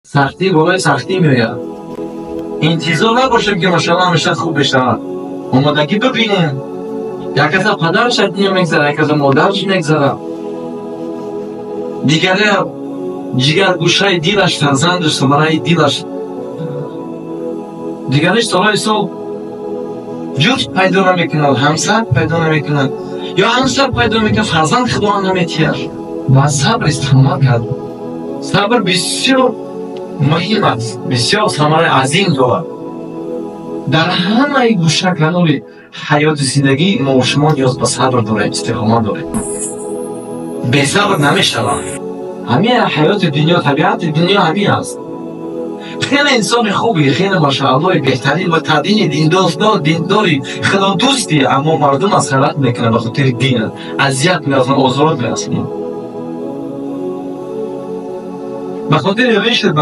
سختی بالای سختی میآید. انتظار نباشیم که ماشاءالله همیشه خوب بشود. آمادگی ببینیم. یک از پدرش از دنیا میگذره، یک از مادرش میگذره. دیگری جگر گوشه دیلش فرزندش برای دیلش. دیگرش سالهای سال جفت پیدا نمیکنند، همسر پیدا نمیکنند یا همسر پیدا میکنند فرزند خدا نمیتید. و صبر استعمال کرد. صبر بسیار مهم است، بسیار ثمره عظیم دارد. در همه گوشه کنار حیات زندگی ما و شما نیاز به صبر داریم، استقامت داریم. بی صبر نمیشود. همین حیات دنیا، طبیعت دنیا همین است. خیلی انسان خوبی، خیلی ماشاءالله بهترین و تدین دینداری خدا دوستی، اما مردم از خیرت میکنه به خاطر دین اذیت میکنه، آزار میکنه. به خاطر رشد